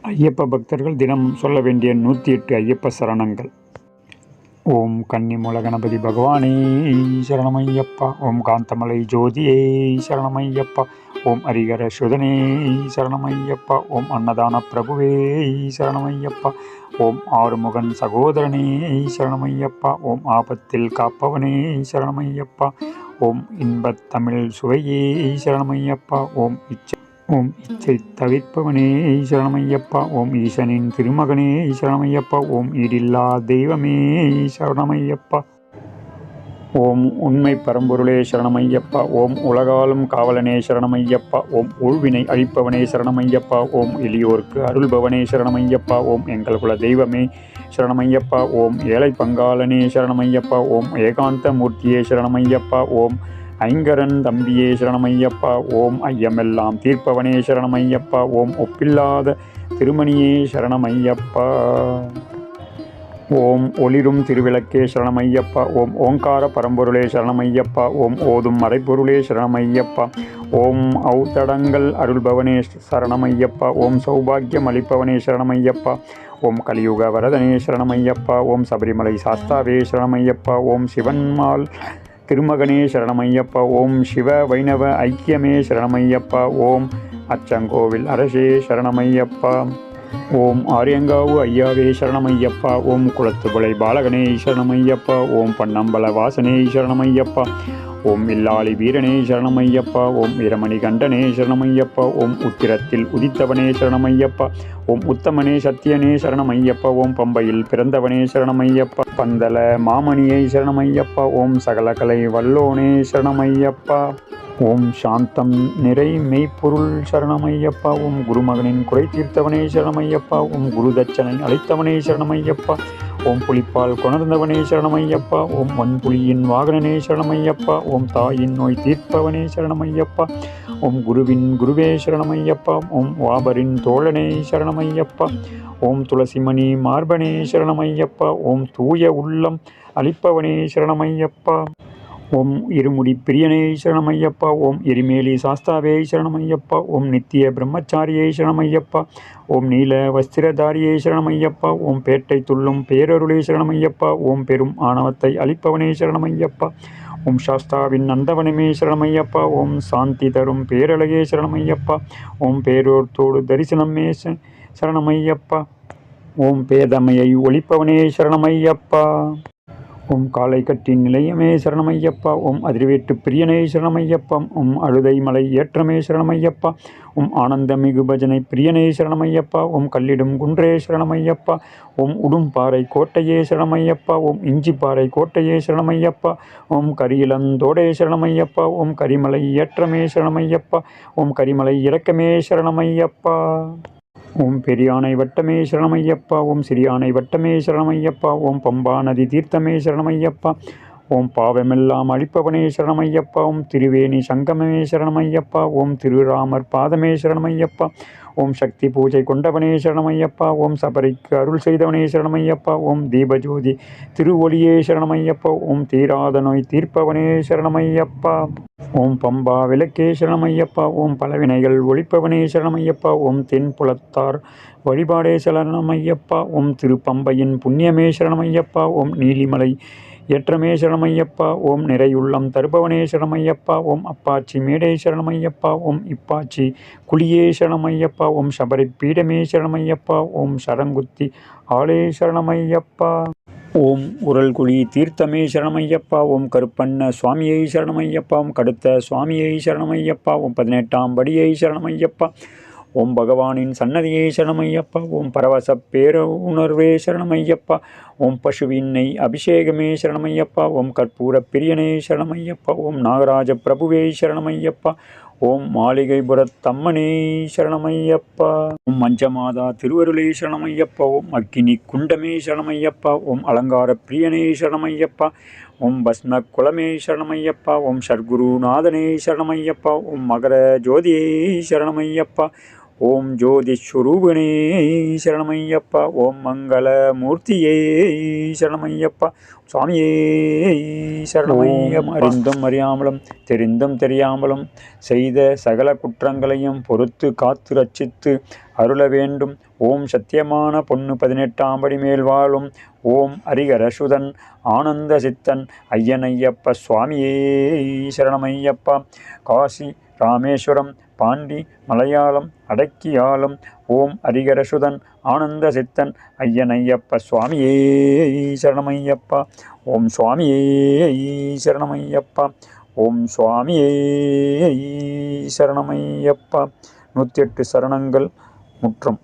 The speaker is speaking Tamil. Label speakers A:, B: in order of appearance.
A: ஐயப்ப பக்தர்கள் தினம் சொல்ல வேண்டிய 108 ஐயப்ப சரணங்கள். ஓம் கன்னிமூல கணபதி பகவானே சரணமையப்பா. ஓம் காந்தமலை ஜோதியே சரணமையப்பா. ஓம் ஹரிகர சுதனே சரணமையப்பா. ஓம் அன்னதான பிரபுவே சரணமையப்பா. ஓம் ஆறுமுகன் சகோதரனே சரணமையப்பா. ஓம் ஆபத்தில் காப்பவனே சரணமையப்பா. ஓம் இன்பத் தமிழ் சுவையே சரணமையப்பா. ஓம் இச்சை தவிர்ப்பவனே சரணமையப்பா. ஓம் ஈசனின் திருமகனே சரணமையப்பா. ஓம் ஈடில்லா தெய்வமே சரணமையப்பா. ஓம் உண்மை பரம்பொருளே சரணமையப்பா. ஓம் உலகாலும் காவலனே சரணமையப்பா. ஓம் உள்வினை அழிப்பவனே சரணமையப்பா. ஓம் எளியோர்க்கு அருள்பவனே சரணமையப்பா. ஓம் எங்கள் குல தெய்வமே சரணமையப்பா. ஓம் ஏழை பங்காளனே சரணமையப்பா. ஓம் ஏகாந்த மூர்த்தியே சரணமையப்பா. ஓம் ஐங்கரன் தம்பியே சரணமையப்பா. ஓம் ஐயமெல்லாம் தீர்ப்பவனே சரணமையப்பா. ஓம் ஒப்பில்லாத திருமணியே சரணமையப்பா. ஓம் ஒளிரும் திருவிளக்கே சரணமையப்பா. ஓம் ஓங்கார பரம்பொருளே சரணமையப்பா. ஓம் ஓதும் மறைப்பொருளே சரணமையப்பா. ஓம் ஔத்தடங்கள் அருள்பவனே சரணமையப்பா. ஓம் சௌபாகியம் அளிப்பவனே சரணமையப்பா. ஓம் கலியுக வரதனே சரணமையப்பா. ஓம் சபரிமலை சாஸ்தாவே சரணமையப்பா. ஓம் சிவன்மால் திருமகனே சரணமையப்பா. ஓம் சிவ வைணவ ஐக்கியமே சரணமையப்பா. ஓம் அச்சங்கோவில் அரசே சரணமையப்பா. ஓம் ஆரியங்காவு ஐயாவே சரணமையப்பா. ஓம் குளத்துபுலை பாலகனே சரணமையப்பா. ஓம் பன்னம்பல வாசனே சரணமையப்பா. ஓம் இல்லாளி வீரனே சரணமையப்பா. ஓம் வீரமணி கண்டனே சரணமையப்பா. ஓம் உத்திரத்தில் உதித்தவனே சரணமையப்பா. ஓம் உத்தமனே சத்தியனே சரணமையப்பா. ஓம் பம்பையில் பிறந்தவனே சரணமையப்பா. பந்தல மாமணியை சரணமையப்பா. ஓம் சகலகலை வல்லோனே சரணமையப்பா. ஓம் சாந்தம் நிறை மெய்ப்பொருள் சரணமையப்பா. ஓம் குருமகனின் குறை தீர்த்தவனே சரணமையப்பா. ஓம் குருதட்சனை அழைத்தவனே சரணமையப்பா. ஓம் புலிப்பால் கொணர்ந்தவனே சரணமையப்பா. ஓம் வன்புலியின் வாகனனே சரணமையப்பா. ஓம் தாயின் நோய் தீர்ப்பவனே சரணமையப்பா. ஓம் குருவின் குருவே சரணமையப்பா. ஓம் வாபரின் தோழனே சரணமையப்பா. ஓம் துளசிமணி மார்பனே சரணமையப்பா. ஓம் தூய உள்ளம் அளிப்பவனே சரணமையப்பா. ஓம் இருமுடி பிரியனே சரணமையப்பா. ஓம் எரிமேலி சாஸ்தாவே சரணமையப்பா. ஓம் நித்திய பிரம்மச்சாரியை சரணமையப்பா. ஓம் நீல வஸ்திரதாரியை சரணமையப்பா. ஓம் பேட்டை துள்ளும் பேரருளே சரணமையப்பா. ஓம் பெரும் ஆணவத்தை அளிப்பவனே சரணமையப்பா. ஓம் சாஸ்தாவின் நந்தவனமே சரணமையப்பா. ஓம் சாந்தி தரும் பேரழகே சரணமையப்பா. ஓம் பேரோர்த்தோடு தரிசனமே சரணமையப்பா. ஓம் பேதமையை ஒழிப்பவனே சரணமையப்பா. ஓம் காலை கட்டின் நிலையமே சரணமையப்பா. ஓம் அதிர்வேட்டு பிரியனே சரணமையப்பா. ஓம் அழுதை மலை ஏற்றமே சரணமையப்பா. ஓம் ஆனந்தமிகு பஜனை பிரியனே சரணமையப்பா. ஓம் கல்லிடும் குன்றே சரணமையப்பா. ஓம் உடும்பாறை கோட்டையே சரணமையப்பா. ஓம் இஞ்சிப்பாறை கோட்டையே சரணமையப்பா. ஓம் கரியிலந்தோடே சரணமையப்பா. ஓம் கரிமலை ஏற்றமே சரணமையப்பா. ஓம் கரிமலை இறக்கமே சரணமையப்பா. ஓம் பெரியானை வட்டமே சரணமையப்பா. ஓம் சிறியானை வட்டமே சரணமையப்பா. ஓம் பம்பா நதி தீர்த்தமே சரணமையப்பா. ஓம் பாவமெல்லாம் அழிப்பவனே சரணமையப்பா. ஓம் திருவேணி சங்கமே சரணமையப்பா. ஓம் திருராமர் பாதமே சரணமையப்பா. ஓம் சக்தி பூஜை கொண்டவனே சரணமையப்பா. ஓம் சபரிக்கு அருள் செய்தவனே சரணமையப்பா. ஓம் தீபஜோதி திருவொளியே சரணமையப்பா. ஓம் தீராத நோய் தீர்ப்பவனே சரணமையப்பா. ஓம் பம்பா விளக்கே சரணமையப்பா. ஓம் பலவினைகள் ஒழிப்பவனே சரணமையப்பா. ஓம் தென்புலத்தார் வழிபாடே சரணமையப்பா. ஓம் திருப்பம்பையின் புண்ணியமே சரணமையப்பா. ஓம் நீலிமலை ஏற்றமே சரணமையப்பா. ஓம் நிறையுள்ளம் தருபவனே சரணமையப்பா. ஓம் அப்பாச்சி மேடே சரணமையப்பா. ஓம் இப்பாச்சி குளியே சரணமையப்பா. ஓம் சபரி பீடமே சரணமையப்பா. ஓம் சரங்குத்தி ஆளே சரணமையப்பா. ஓம் உரல்குழி தீர்த்தமே சரணமையப்பா. ஓம் கருப்பண்ண சுவாமியை சரணமையப்பா. ஓம் கடுத்த சுவாமியை சரணமையப்பா. ஓம் 18ஆம் படியை சரணமையப்பா. ஓம் பகவானின் சன்னதியை சரணமையப்பா. ஓம் பரவச பேருணர்வே சரணமையப்பா. ஓம் பசுவின் நெய் அபிஷேகமே சரணமையப்பா. ஓம் கற்பூர பிரியனே சரணமையப்பா. ஓம் நாகராஜ பிரபுவே சரணமையப்பா. ஓம் மாளிகைபுரத்தம்மனே சரணமையப்பா. ஓம் மஞ்சமாதா திருவருளே சரணமையப்பா. ஓம் அக்கினி குண்டமே சரணமையப்பா. ஓம் அலங்கார பிரியனே சரணமையப்பா. ஓம் பஸ்ம குலமே சரணமையப்பா. ஓம் சர்க்குருநாதனே சரணமையப்பா. ஓம் மகர ஜோதியே சரணமையப்பா. ஓம் ஜோதி ஸ்வரூபிணே சரணமையப்பா. ஓம் மங்களமூர்த்தியே சரணமையப்பா. சுவாமியே சரணமையம். அறிந்தும் அறியாமலும் தெரிந்தும் தெரியாமலும் செய்த சகல குற்றங்களையும் பொறுத்து காத்து ரட்சித்து அருள வேண்டும். ஓம் சத்தியமான பொண்ணு 18ஆம் படி மேல் வாழும் ஓம் ஹரிகரசுதன் ஆனந்த சித்தன் ஐயனையப்ப சுவாமியே சரணமையப்பா. காசி ராமேஸ்வரம் பாண்டி மலையாளம் அடக்கியாலும் ஓம் ஹரிகரசுதன் ஆனந்த சித்தன் ஐயனையப்ப சுவாமியே சரணமையப்பா. ஓம் சுவாமியே சரணமையப்பா. ஓம் சுவாமியே சரணமையப்பா. 108 சரணங்கள் முற்றும்.